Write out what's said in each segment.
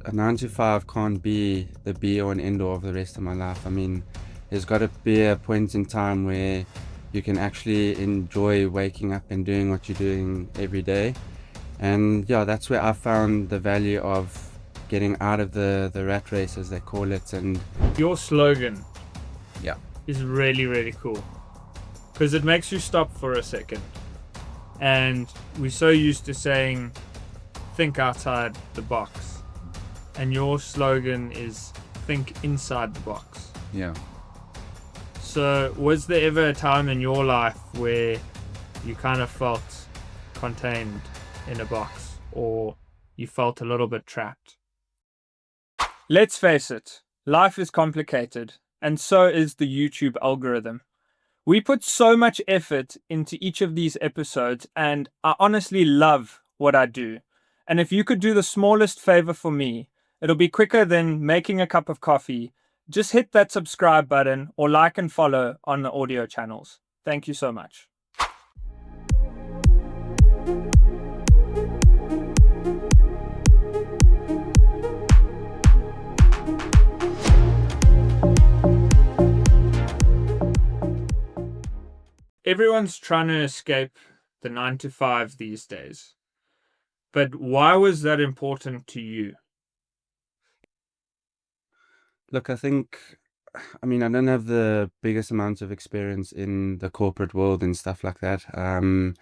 a 9 to 5 can't be the be all and end all of the rest of my life. I mean, there's got to be a point in time where you can actually enjoy waking up and doing what you're doing every day. And yeah, that's where I found the value of getting out of the rat race, as they call it. And Your slogan yeah, is really, really cool because it makes you stop for a second. And we're so used to saying, think outside the box. And your slogan is, think inside the box. yeah. So, was there ever a time in your life where you kind of felt contained in a box or you felt a little bit trapped? Let's face it, life is complicated, and so is the YouTube algorithm. We put so much effort into each of these episodes, and I honestly love what I do. And if you could do the smallest favor for me, it'll be quicker than making a cup of coffee. Just hit that subscribe button or like and follow on the audio channels. Thank you so much. Everyone's trying to escape the 9 to 5 these days. But why was that important to you? Look, I think, I mean, I don't have the biggest amounts of experience in the corporate world and stuff like that. I'm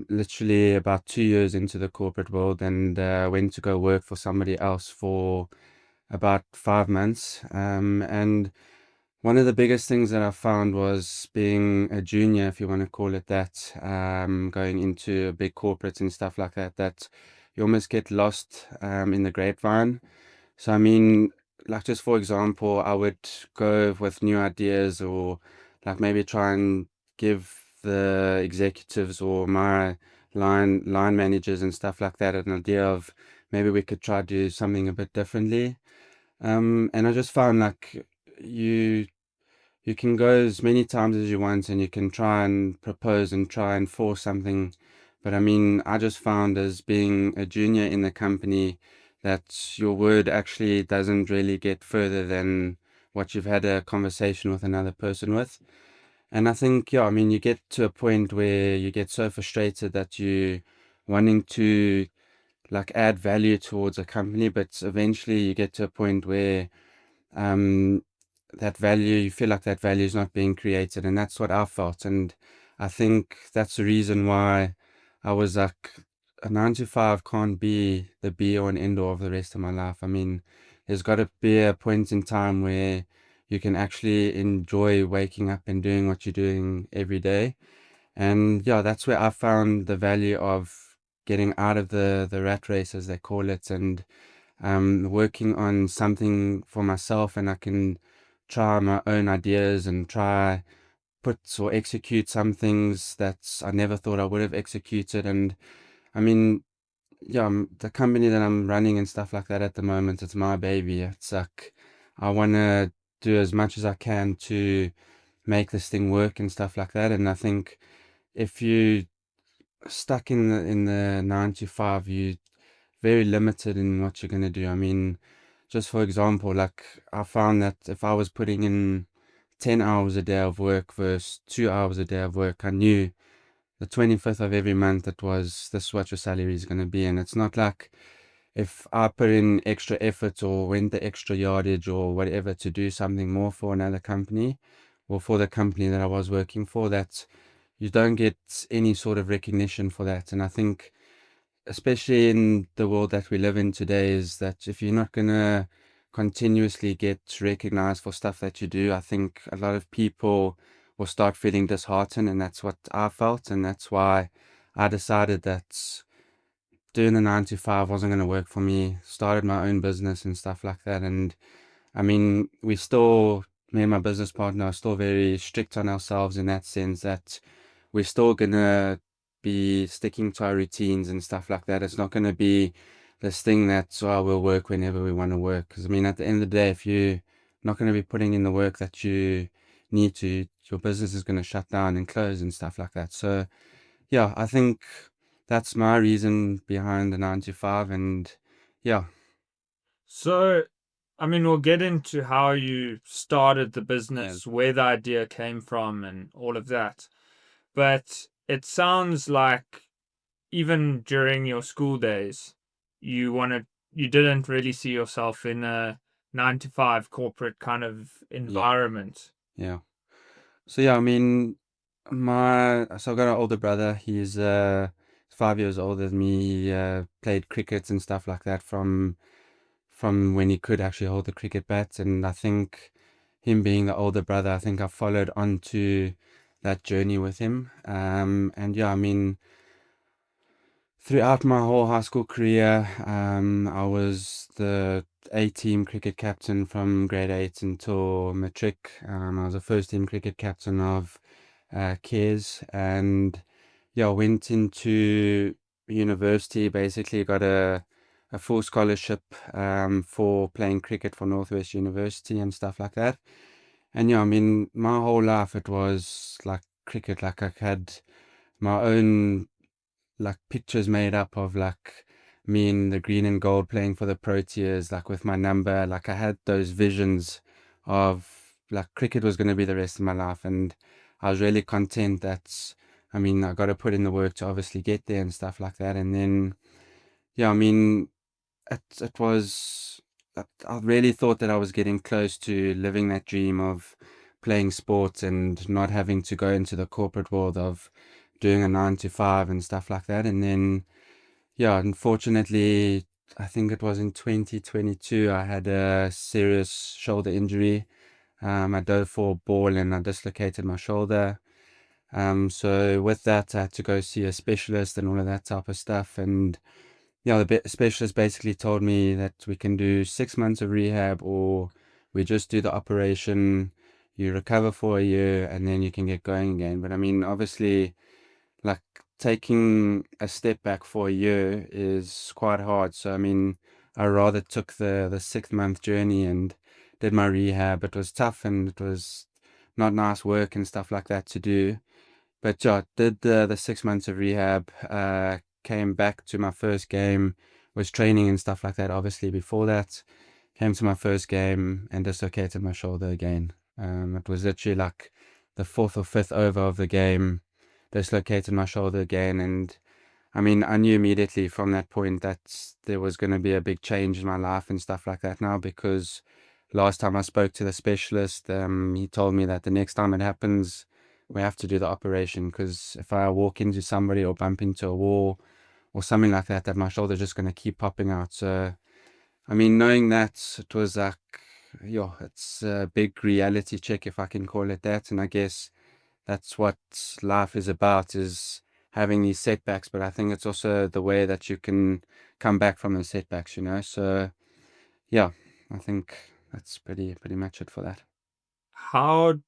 literally about 2 years into the corporate world, and went to go work for somebody else for about 5 months. And one of the biggest things that I found was being a junior, if you want to call it that, going into big corporates and stuff like that, that you almost get lost in the grapevine. So, I mean, like just for example, I would go with new ideas, or like maybe try and give the executives or my line managers and stuff like that an idea of maybe we could try to do something a bit differently. And I just found like you you can go as many times as you want, and you can try and propose and try and force something. But I mean, I just found as being a junior in the company that your word actually doesn't really get further than what you've had a conversation with another person with. And I think, yeah, I mean, you get to a point where you get so frustrated that you wanting to like add value towards a company, but eventually you get to a point where um, that value, you feel like that value is not being created. And that's what I felt. And I think that's the reason why I was like, a 9 to 5 can't be the be all and end all of the rest of my life. I mean, there's got to be a point in time where you can actually enjoy waking up and doing what you're doing every day. And yeah, that's where I found the value of getting out of the rat race, as they call it, and working on something for myself, and I can try my own ideas and try put or execute some things that I never thought I would have executed. And I mean, yeah, the company that I'm running and stuff like that at the moment, it's my baby. It's like I want to do as much as I can to make this thing work and stuff like that. And I think if you stuck in the 9 to 5, you very limited in what you're going to do. I mean, just for example, like I found that if I was putting in 10 hours a day of work versus 2 hours a day of work, I knew the 25th of every month it was this is what your salary is going to be. And it's not like if I put in extra effort or went the extra yardage or whatever to do something more for another company or for the company that I was working for, that you don't get any sort of recognition for that. And I think especially in the world that we live in today, is that if you're not gonna continuously get recognized for stuff that you do, I think a lot of people will start feeling disheartened, and that's what I felt, and that's why I decided that doing the 9 to 5 wasn't gonna work for me. Started my own business and stuff like that, and I mean, me and my business partner are still very strict on ourselves in that sense that we're still gonna be sticking to our routines and stuff like that. It's not gonna be this thing that we'll work whenever we want to work. Because I mean, at the end of the day, if you're not gonna be putting in the work that you need to, your business is gonna shut down and close and stuff like that. So yeah, I think that's my reason behind the 9 to 5, and yeah. So, I mean, we'll get into how you started the Yeah. business, where the idea came from, and all of that. But it sounds like even during your school days, you didn't really see yourself in a 9 to 5 corporate kind of Yeah. environment. Yeah. So yeah, I mean, I've got an older brother. He's 5 years older than me. He played cricket and stuff like that from when he could actually hold the cricket bat. And I think him being the older brother, I think I followed on to that journey with him. And yeah, I mean, throughout my whole high school career, I was the A team cricket captain from grade 8 until matric. I was a first team cricket captain of Cares, and yeah, went into university, basically got a full scholarship for playing cricket for Northwest University and stuff like that. And yeah, I mean, my whole life it was like cricket. Like I had my own like pictures made up of like me in the green and gold playing for the Proteas, like with my number. Like I had those visions of like cricket was going to be the rest of my life, and I was really content that I mean I got to put in the work to obviously get there and stuff like that. And then yeah, I mean it was I really thought that I was getting close to living that dream of playing sports and not having to go into the corporate world of doing a 9 to 5 and stuff like that. And then yeah, unfortunately, I think it was in 2022, I had a serious shoulder injury. I dove for a ball and I dislocated my shoulder. So with that, I had to go see a specialist and all of that type of stuff. And yeah, the specialist basically told me that we can do 6 months of rehab or we just do the operation, you recover for a year, and then you can get going again. But I mean, obviously, like taking a step back for a year is quite hard. So I mean, I rather took the 6 month journey and did my rehab. It was tough and it was not nice work and stuff like that to do. But yeah, did the 6 months of rehab, came back to my first game, was training and stuff like that, obviously before that. Came to my first game and dislocated my shoulder again. It was literally like the fourth or fifth over of the game, dislocated my shoulder again. And I mean, I knew immediately from that point that there was going to be a big change in my life and stuff like that now because last time I spoke to the specialist, he told me that the next time it happens, we have to do the operation because if I walk into somebody or bump into a wall or something like that, that my shoulder's just going to keep popping out. So, I mean, knowing that, it was like, yeah, it's a big reality check if I can call it that. And I guess that's what life is about is having these setbacks, but I think it's also the way that you can come back from the setbacks, you know. So yeah, I think that's pretty much it for that. How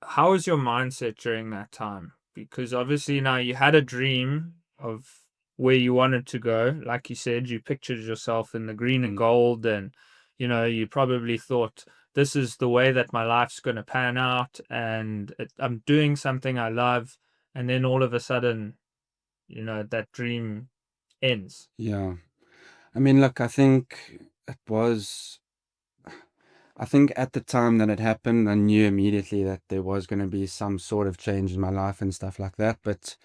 how was your mindset during that time? Because obviously now you had a dream of where you wanted to go. Like you said, you pictured yourself in the green and Mm. gold, and you probably thought, this is the way that my life's going to pan out, and I'm doing something I love. And then all of a sudden, that dream ends. Yeah. I mean, look, it was I think at the time that it happened, I knew immediately that there was going to be some sort of change in my life and stuff like that. But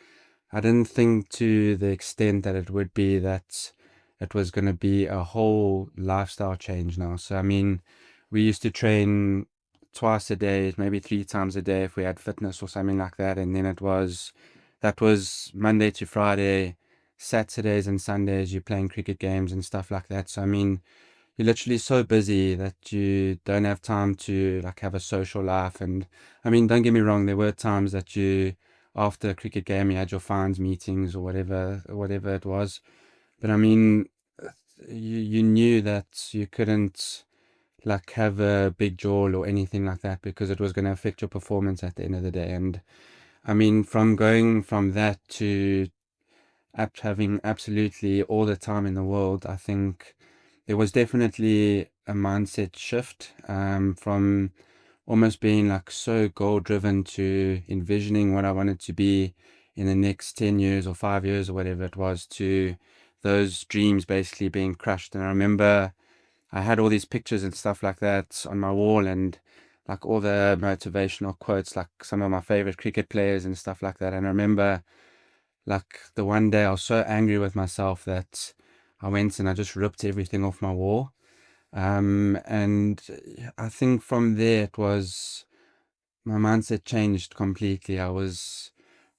I didn't think to the extent that it would be that it was going to be a whole lifestyle change now. So, I mean, we used to train twice a day, maybe 3 times a day if we had fitness or something like that. And then that was Monday to Friday, Saturdays and Sundays, you're playing cricket games and stuff like that. So, I mean, you're literally so busy that you don't have time to like have a social life. And I mean, don't get me wrong, there were times that you after a cricket game you had your fines meetings or whatever it was. But I mean, you knew that you couldn't like have a big jaw or anything like that because it was going to affect your performance at the end of the day. And I mean, from going from that to having absolutely all the time in the world, I think there was definitely a mindset shift from almost being like so goal driven to envisioning what I wanted to be in the next 10 years or 5 years or whatever it was to those dreams basically being crushed. And I remember I had all these pictures and stuff like that on my wall, and like all the motivational quotes, like some of my favorite cricket players and stuff like that. And I remember like the one day I was so angry with myself that I went and I just ripped everything off my wall. And I think from there it was my mindset changed completely. I was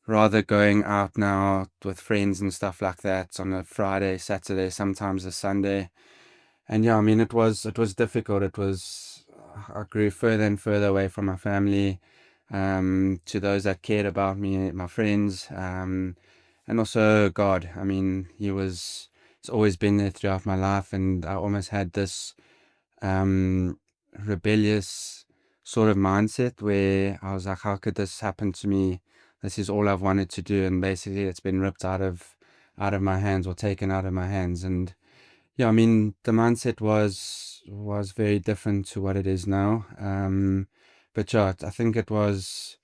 rather going out now with friends and stuff like that on a Friday, Saturday, sometimes a Sunday. And yeah, I mean, it was difficult. It was I grew further and further away from my family, to those that cared about me, my friends, and also God. I mean, He's always been there throughout my life, and I almost had this um, rebellious sort of mindset where I was like, how could this happen to me? This is all I've wanted to do, and basically, it's been ripped out of my hands or taken out of my hands. And yeah, I mean, the mindset was very different to what it is now. But yeah, I think it was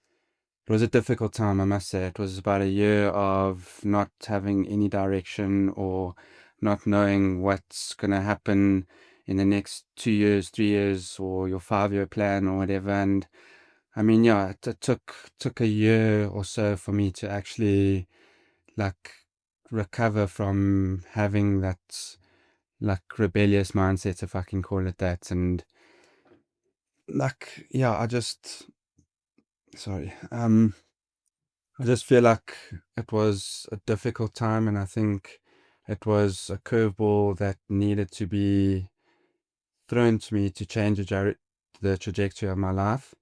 a difficult time, I must say. It was about a year of not having any direction or not knowing what's gonna happen in the next 2 years, 3 years, or your 5-year plan or whatever. And I mean, yeah, it took a year or so for me to actually like recover from having that like rebellious mindset, if I can call it that. And like, yeah, sorry, I just feel like it was a difficult time, and I think it was a curveball that needed to be thrown to me to change the trajectory of my life.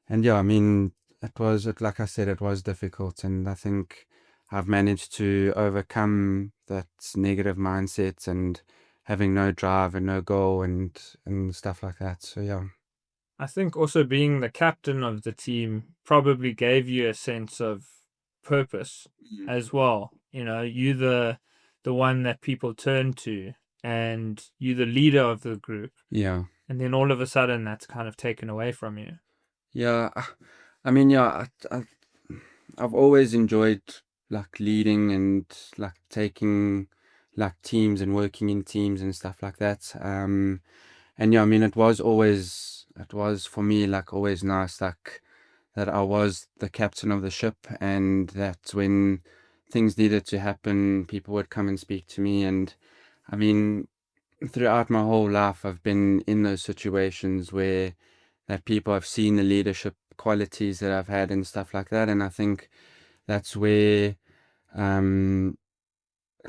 And yeah, I mean, like I said, it was difficult, and I think I've managed to overcome that negative mindset and having no drive and no goal and stuff like that. So yeah. I think also being the captain of the team probably gave you a sense of purpose Mm. as well. You the one that people turn to, and you the leader of the group, Yeah. and then all of a sudden that's kind of taken away from you. Yeah. I mean, yeah, I've always enjoyed like leading and like taking like teams and working in teams and stuff like that. And yeah, I mean, it was for me like always nice, like that I was the captain of the ship, and that when things needed to happen, people would come and speak to me. And I mean, throughout my whole life, I've been in those situations where that people have seen the leadership qualities that I've had and stuff like that. And I think that's where, um,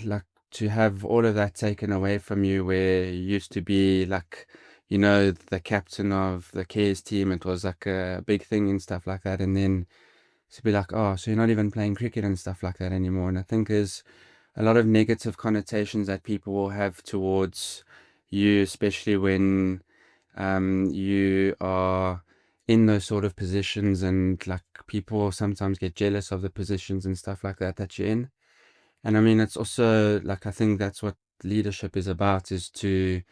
like to have all of that taken away from you, where you used to be like, the captain of the cares team, it was like a big thing and stuff like that. And then to be like, oh, so you're not even playing cricket and stuff like that anymore. And I think there's a lot of negative connotations that people will have towards you, especially when you are in those sort of positions, and like people sometimes get jealous of the positions and stuff like that you're in. And I mean, it's also like, I think that's what leadership is about, is to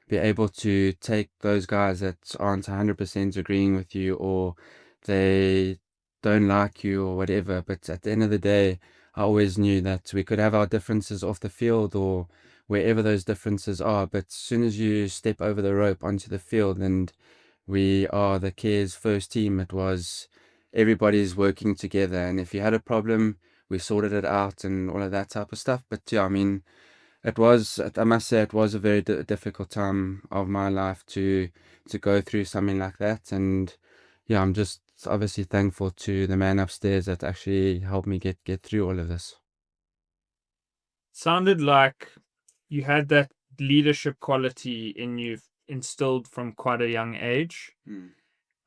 be able to take those guys that aren't 100% agreeing with you, or they don't like you or whatever. But at the end of the day, I always knew that we could have our differences off the field or wherever those differences are. But as soon as you step over the rope onto the field, and we are the Cares first team, it was everybody's working together. And if you had a problem, we sorted it out and all of that type of stuff. But yeah, I mean, I must say, it was a very difficult time of my life to go through something like that. And yeah, I'm just obviously thankful to the man upstairs that actually helped me get through all of this. Sounded like you had that leadership quality in you instilled from quite a young age. Mm.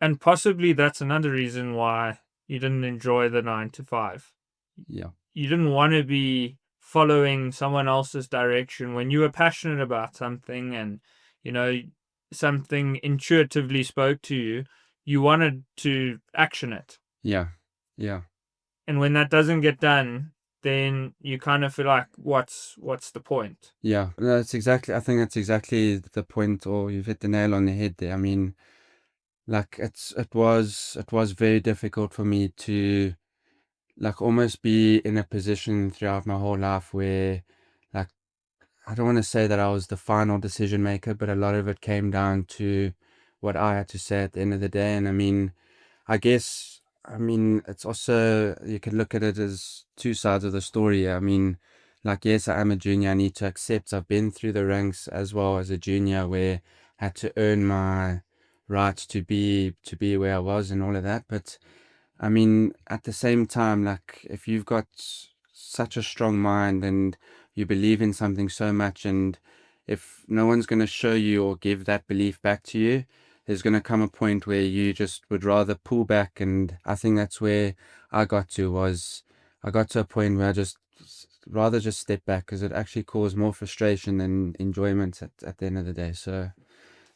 And possibly that's another reason why you didn't enjoy the 9 to 5. Yeah, You didn't want to be following someone else's direction when you were passionate about something, and you know something intuitively spoke to you. You wanted to action it. yeah, yeah, And when that doesn't get done, then you kind of feel like what's the point? yeah. I think that's exactly the point, or you've hit the nail on the head there. I mean, like it was very difficult for me to like almost be in a position throughout my whole life where like I don't want to say that I was the final decision maker, but a lot of it came down to what I had to say at the end of the day. And I mean, I guess, I mean, it's also, you could look at it as two sides of the story. I mean, like, yes, I am a junior. I need to accept I've been through the ranks as well as a junior where I had to earn my right to be where I was and all of that. But I mean, at the same time, like if you've got such a strong mind and you believe in something so much, and if no one's going to show you or give that belief back to you, there's going to come a point where you just would rather pull back. And I think that's where I got to was I got to a point where I just rather just step back because it actually caused more frustration than enjoyment at the end of the day. So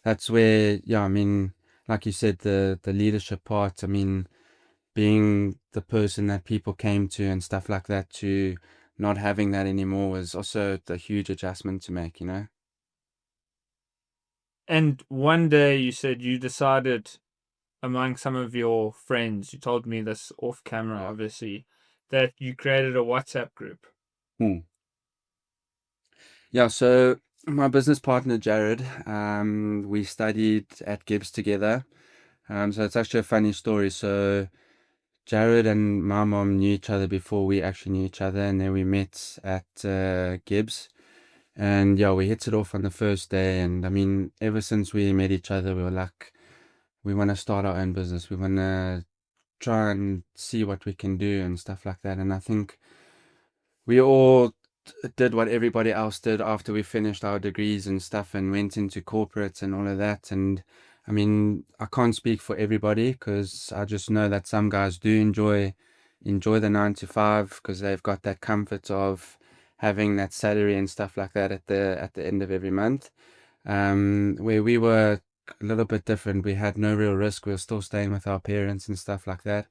that's where, yeah, I mean, like you said, the leadership part, I mean, being the person that people came to and stuff like that to not having that anymore was also a huge adjustment to make, you know? And one day you said you decided among some of your friends, you told me this off camera, obviously, that you created a WhatsApp group. Hmm. Yeah, so my business partner Jared, we studied at Gibbs together. So it's actually a funny story. So Jared and my mom knew each other before we actually knew each other, and then we met at Gibbs. And yeah, we hit it off on the first day. And I mean, ever since we met each other, we were like, we want to start our own business. We want to try and see what we can do and stuff like that. And I think we all did what everybody else did after we finished our degrees and stuff and went into corporates and all of that. And I mean, I can't speak for everybody because I just know that some guys do enjoy the 9 to 5 because they've got that comfort of having that salary and stuff like that at the end of every month. Where we were a little bit different. We had no real risk. We were still staying with our parents and stuff like that.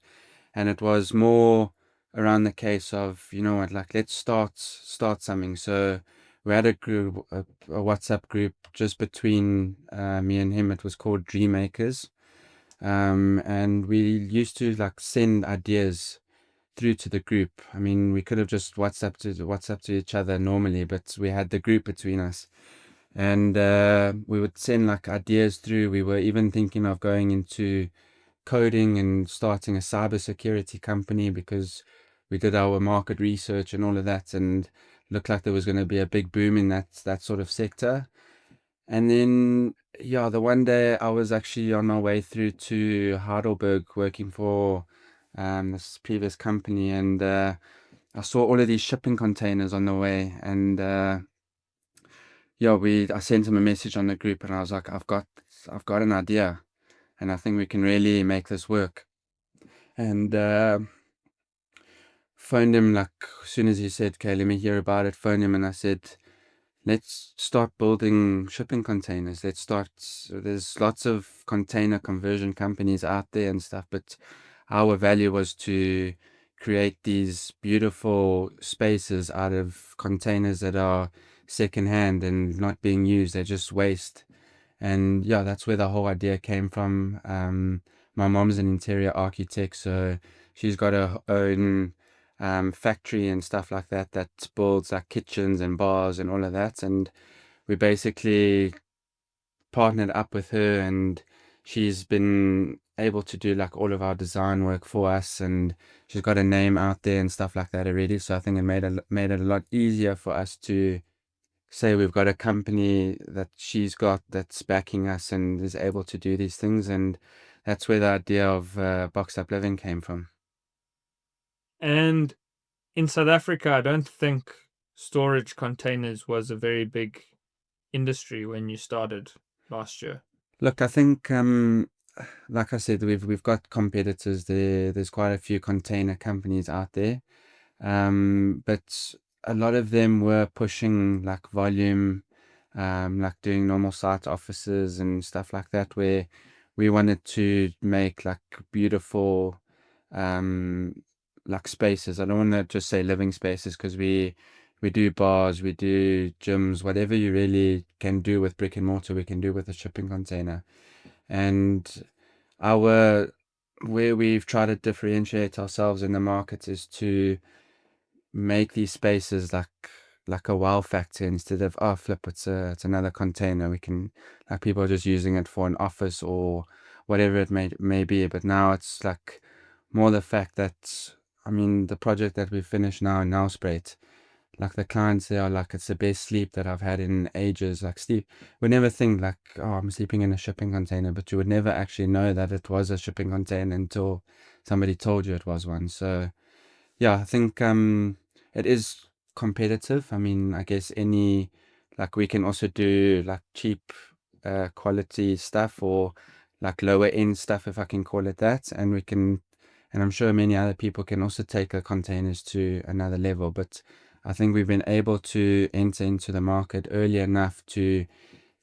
And it was more around the case of, you know what, like let's start something. So we had a group, a WhatsApp group just between me and him. It was called Dream Makers. And we used to like send ideas through to the group. I mean, we could have just WhatsApp to each other normally, but we had the group between us and we would send like ideas through. We were even thinking of going into coding and starting a cybersecurity company because we did our market research and all of that, and looked like there was going to be a big boom in that sort of sector. And then, yeah, the one day I was actually on my way through to Heidelberg working for this previous company, and I saw all of these shipping containers on the way, and yeah, I sent him a message on the group, and I was like, I've got an idea, and I think we can really make this work. And phoned him like as soon as he said, "Okay, let me hear about it." Phoned him, and I said, "Let's start building shipping containers. Let's start. There's lots of container conversion companies out there and stuff, but our value was to create these beautiful spaces out of containers that are secondhand and not being used. They're just waste." And yeah, that's where the whole idea came from. My mom's an interior architect, so she's got her own factory and stuff like that that builds like kitchens and bars and all of that. And we basically partnered up with her, and she's been able to do like all of our design work for us, and she's got a name out there and stuff like that already. So I think it made it a lot easier for us to say we've got a company that she's got that's backing us and is able to do these things. And that's where the idea of boxed up living came from. And in South Africa, I don't think storage containers was a very big industry when you started last year. Look, I think like I said, we've got competitors there. There's quite a few container companies out there. But a lot of them were pushing like volume, like doing normal site offices and stuff like that, where we wanted to make like beautiful, um, like spaces. I don't want to just say living spaces because we do bars, we do gyms, whatever you really can do with brick and mortar, we can do with a shipping container. And our where we've tried to differentiate ourselves in the market is to make these spaces like like a wow factor instead of, oh flip, it's another container. We can, like, people are just using it for an office or whatever it may be. But now it's like more the fact that, I mean, the project that we finished now in Nelspruit, like the clients there are like, it's the best sleep that I've had in ages. Like sleep, we never think like, oh, I'm sleeping in a shipping container, but you would never actually know that it was a shipping container until somebody told you it was one. So yeah, I think it is competitive. I mean, I guess any, like, we can also do like cheap quality stuff, or like lower end stuff, if I can call it that, and we can, and I'm sure many other people can also take the containers to another level. But I think we've been able to enter into the market early enough to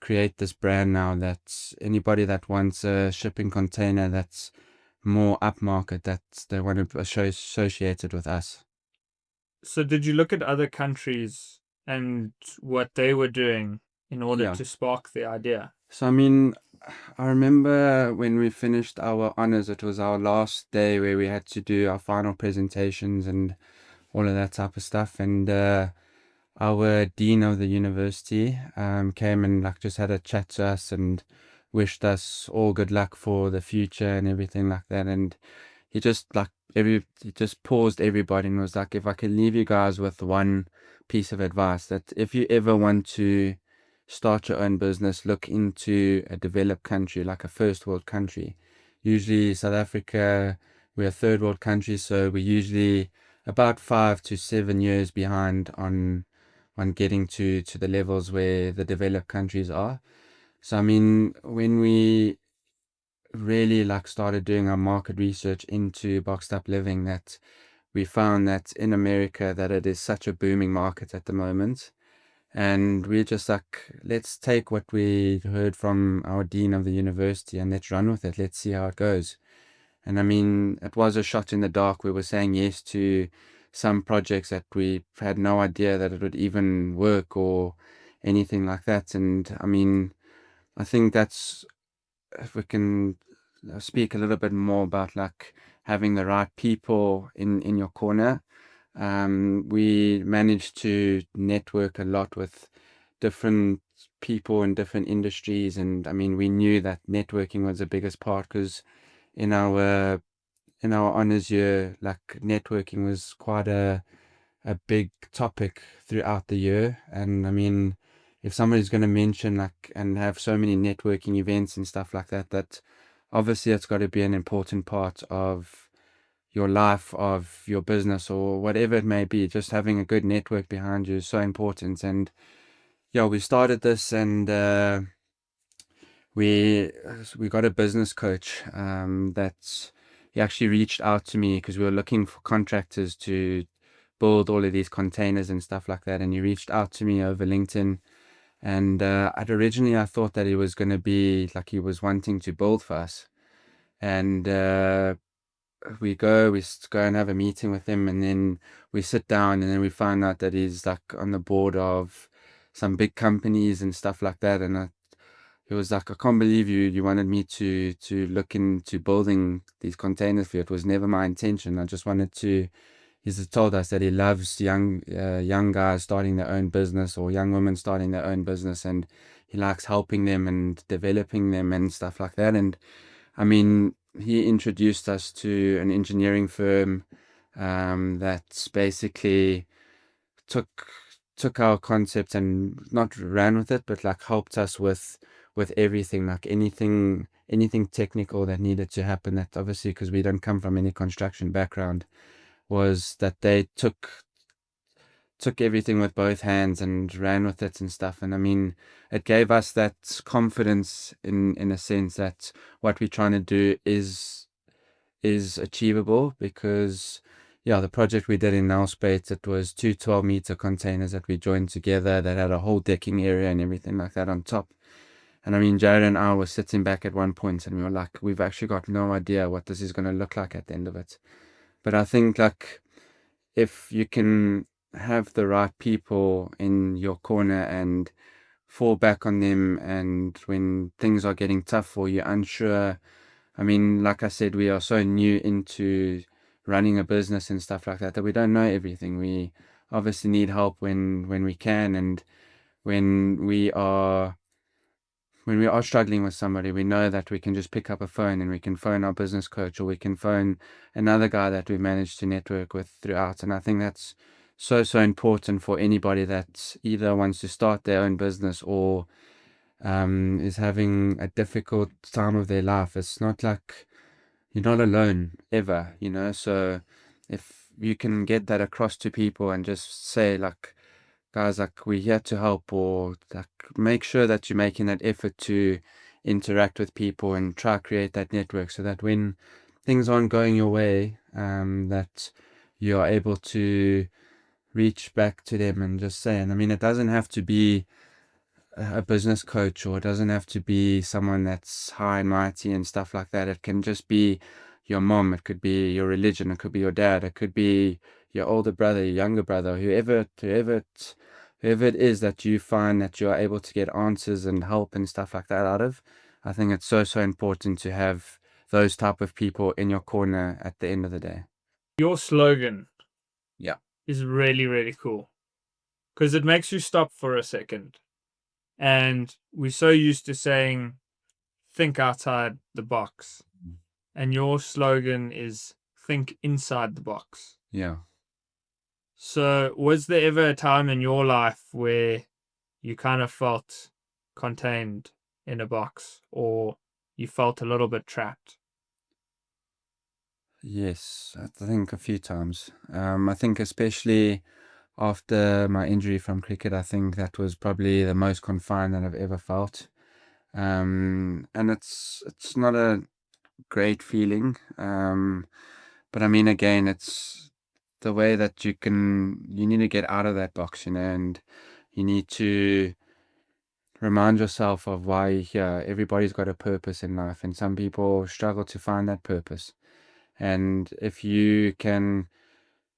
create this brand now that anybody that wants a shipping container that's more upmarket, that they want to associate it with us. So did you look at other countries and what they were doing in order Yeah. to spark the idea? So I mean, I remember when we finished our honors, it was our last day where we had to do our final presentations and all of that type of stuff. And our dean of the university came and like just had a chat to us and wished us all good luck for the future and everything like that. And he just like he just paused everybody and was like, if I can leave you guys with one piece of advice, that if you ever want to start your own business, look into a developed country, like a first world country. Usually South Africa, we're a third world country, so we're usually about 5 to 7 years behind on getting to the levels where the developed countries are. So I mean, when we really like started doing our market research into boxed up living, that we found that in America that it is such a booming market at the moment. And we're just like, let's take what we heard from our dean of the university and let's run with it. Let's see how it goes. And I mean, it was a shot in the dark. We were saying yes to some projects that we had no idea that it would even work or anything like that. And I mean, I think that's, if we can speak a little bit more about like having the right people in your corner. We managed to network a lot with different people in different industries, and I mean, we knew that networking was the biggest part because in our in our honors year, like networking was quite a big topic throughout the year. And I mean, if somebody's going to mention like and have so many networking events and stuff like that, that obviously it's got to be an important part of your life, of your business, or whatever it may be. Just having a good network behind you is so important. And yeah, we started this, and we got a business coach that he actually reached out to me because we were looking for contractors to build all of these containers and stuff like that. And he reached out to me over LinkedIn. And I thought that he was going to be like, he was wanting to build for us. And we go and have a meeting with him, and then we sit down, and then we find out that he's like on the board of some big companies and stuff like that. And he was like, I can't believe you wanted me to look into building these containers for you. It was never my intention. I just wanted to. He's told us that he loves young guys starting their own business, or young women starting their own business, and he likes helping them and developing them and stuff like that. And I mean, he introduced us to an engineering firm that's basically took took our concept and not ran with it, but like helped us with everything, like anything technical that needed to happen. That obviously, because we don't come from any construction background, was that they took everything with both hands and ran with it and stuff. And I mean, it gave us that confidence in a sense that what we're trying to do is achievable. Because yeah, the project we did in Nelspruit, it was two 12-meter containers that we joined together that had a whole decking area and everything like that on top. And I mean, Jared and I were sitting back at one point and we were like, we've actually got no idea what this is going to look like at the end of it. But I think like, if you can have the right people in your corner and fall back on them, and when things are getting tough or you're unsure, I mean, like I said, we are so new into running a business and stuff like that, that we don't know everything. We obviously need help when we can, and when we are when we are struggling with somebody, we know that we can just pick up a phone and we can phone our business coach, or we can phone another guy that we managed to network with throughout. And I think that's so important for anybody that either wants to start their own business or is having a difficult time of their life. It's not like you're not alone ever, you know. So if you can get that across to people and just say, like, guys, like, we're here to help, or like, make sure that you're making that effort to interact with people and try create that network, so that when things aren't going your way, that you are able to reach back to them and just say. And I mean, it doesn't have to be a business coach, or it doesn't have to be someone that's high and mighty and stuff like that. It can just be your mom, it could be your religion, it could be your dad, it could be your older brother, your younger brother, whoever it is that you find that you are able to get answers and help and stuff like that out of. I think it's so important to have those type of people in your corner at the end of the day. Your slogan Yeah. is really, really cool because it makes you stop for a second. And we're so used to saying, think outside the box. And your slogan is, think inside the box. Yeah. So, was there ever a time in your life where you kind of felt contained in a box, or you felt a little bit trapped? Yes, I think a few times. I think especially after my injury from cricket, I think that was probably the most confined that I've ever felt. And it's not a great feeling. But I mean, again, it's the way that you need to get out of that box, you know, and you need to remind yourself of why you're here. Everybody's got a purpose in life, and some people struggle to find that purpose. And if you can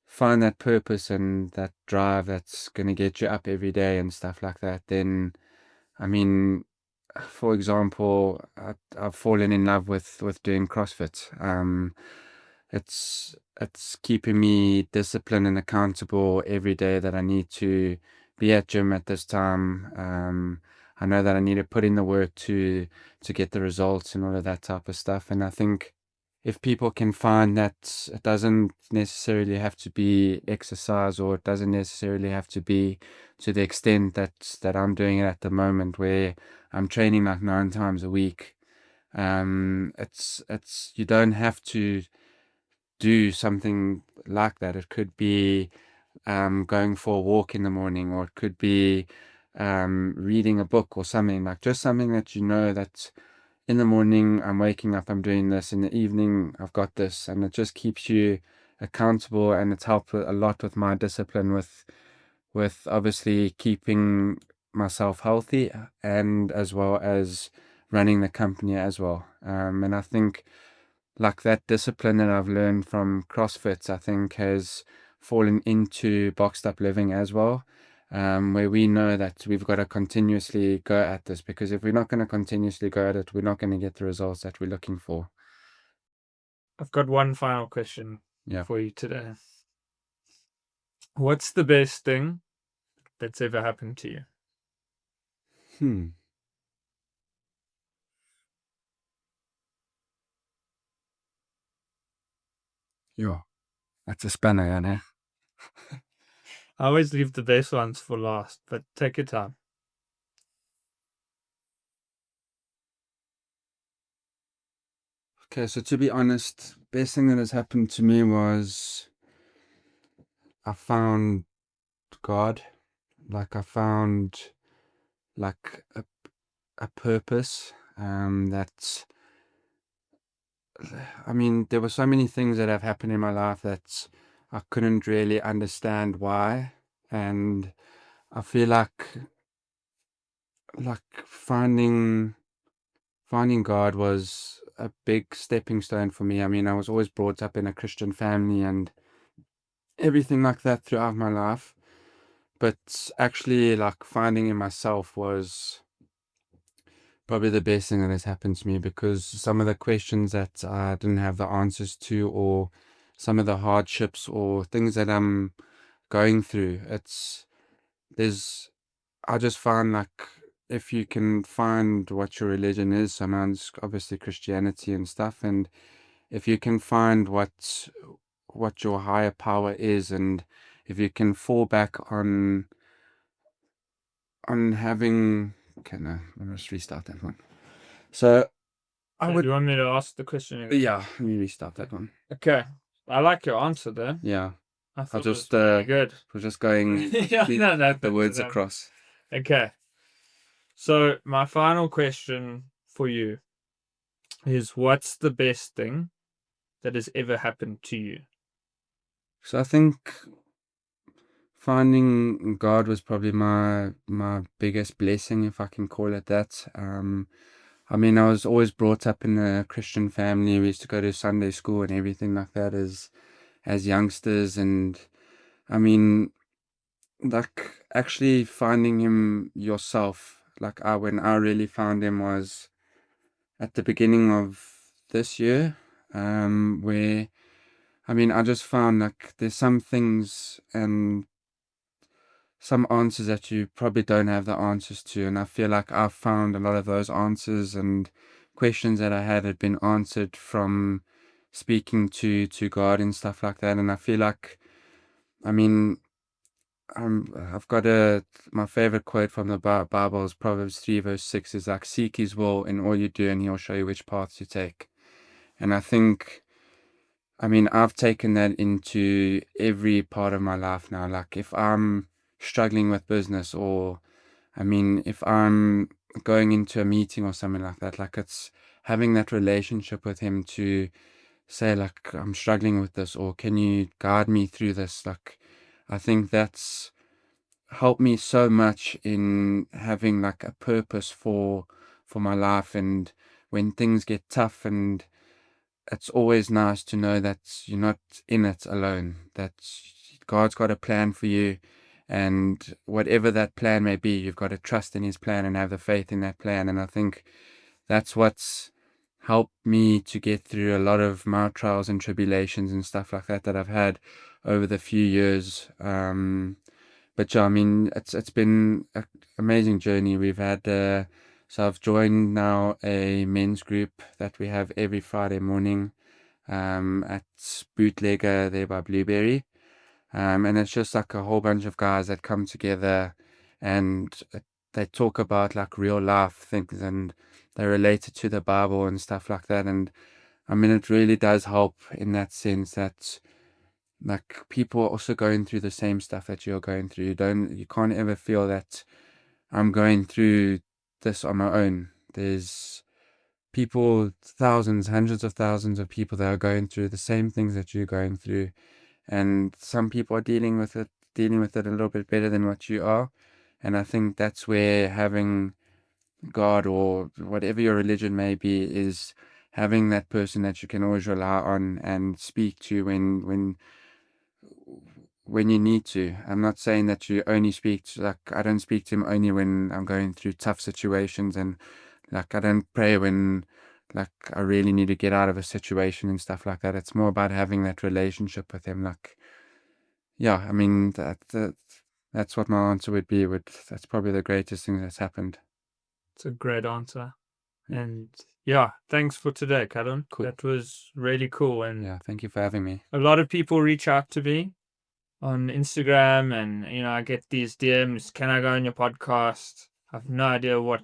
find that purpose and that drive that's going to get you up every day and stuff like that, then, I mean, for example, I've fallen in love with doing CrossFit. It's keeping me disciplined and accountable every day, that I need to be at gym at this time. I know that I need to put in the work to get the results and all of that type of stuff. And I think if people can find that it doesn't necessarily have to be exercise, or it doesn't necessarily have to be to the extent that I'm doing it at the moment, where I'm training like 9 times a week. It's you don't have to do something like that. It could be going for a walk in the morning, or it could be reading a book or something, like just something that you know that in the morning I'm waking up, I'm doing this, in the evening I've got this, and it just keeps you accountable. And it's helped a lot with my discipline, with obviously keeping myself healthy, and as well as running the company as well. And I think, like, that discipline that I've learned from CrossFit, I think has fallen into boxed up living as well. Where we know that we've got to continuously go at this, because if we're not going to continuously go at it, we're not going to get the results that we're looking for. I've got one final question Yeah. for you today. What's the best thing that's ever happened to you? Hmm. Yeah. That's a spanner, yeah, né? I always leave the best ones for last, but take your time. Okay, so to be honest, best thing that has happened to me was I found God. Like, I found like a purpose. That, I mean, there were so many things that have happened in my life that I couldn't really understand why. And I feel like finding God was a big stepping stone for me. I mean, I was always brought up in a Christian family and everything like that throughout my life. But actually, like, finding in myself was probably the best thing that has happened to me, because some of the questions that I didn't have the answers to, or some of the hardships or things that I'm going through. I just find like if you can find what your religion is, so mine's obviously Christianity and stuff, and if you can find what your higher power is, and if you can fall back on having, okay, no, let me just restart that one. So I Do would, you want me to ask the question again? yeah, let me restart that one. Okay. I like your answer there. Yeah, I I'll thought just it was pretty good. we're just going Yeah, keep no, the words no. across. Okay. So my final question for you is, what's the best thing that has ever happened to you? So I think finding God was probably my biggest blessing, if I can call it that. I mean, I was always brought up in a Christian family. We used to go to Sunday school and everything like that as youngsters, and I mean, like actually finding him yourself. Like when I really found him was at the beginning of this year, where I mean, I just found like there's some things and some answers that you probably don't have the answers to. And I feel like I've found a lot of those answers and questions that I had been answered from speaking to God and stuff like that. And I feel like, I mean, I've got my favorite quote from the Bible is Proverbs 3 verse 6 is like, seek his will in all you do and he'll show you which paths to take. And I think, I mean, I've taken that into every part of my life now. Like if I'm struggling with business, or I mean, if I'm going into a meeting or something like that, like it's having that relationship with him to say like, I'm struggling with this, or can you guide me through this? Like, I think that's helped me so much in having like a purpose for my life. And when things get tough, and it's always nice to know that you're not in it alone, that God's got a plan for you. And whatever that plan may be, you've got to trust in his plan and have the faith in that plan. And I think that's what's helped me to get through a lot of my trials and tribulations and stuff like that I've had over the few years. But yeah, I mean, it's been an amazing journey. We've had so I've joined now a men's group that we have every Friday morning at Bootlegger there by Blueberry. And it's just like a whole bunch of guys that come together, and they talk about like real life things, and they relate it to the Bible and stuff like that. And I mean, it really does help in that sense that like people are also going through the same stuff that you're going through. You can't ever feel that I'm going through this on my own. There's people, thousands, hundreds of thousands of people that are going through the same things that you're going through. And some people are dealing with it a little bit better than what you are. And I think that's where having God, or whatever your religion may be, is having that person that you can always rely on and speak to when you need to. I'm not saying that you only speak to, like, I don't speak to him only when I'm going through tough situations, and like I don't pray when like I really need to get out of a situation and stuff like that. It's more about having that relationship with him. Like, yeah, I mean that's what my answer would be. That's probably the greatest thing that's happened. It's a great answer. And yeah, thanks for today, Callum. Cool. That was really cool. And Yeah, thank you for having me. a lot of people reach out to me on Instagram, and I get these DMs, can I go on your podcast? I have no idea what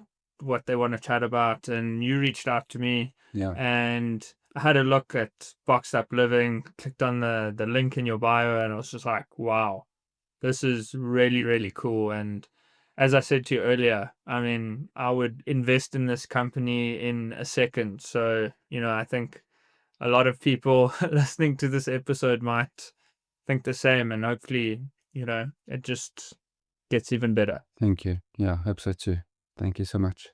they want to chat about, and you reached out to me. Yeah. And I had a look at Boxed Up Living, clicked on the link in your bio, and I was just like, wow, this is really, really cool. And as I said to you earlier, I mean, I would invest in this company in a second. So, I think a lot of people listening to this episode might think the same, and hopefully, it just gets even better. Thank you. Yeah, I hope so too. Thank you so much.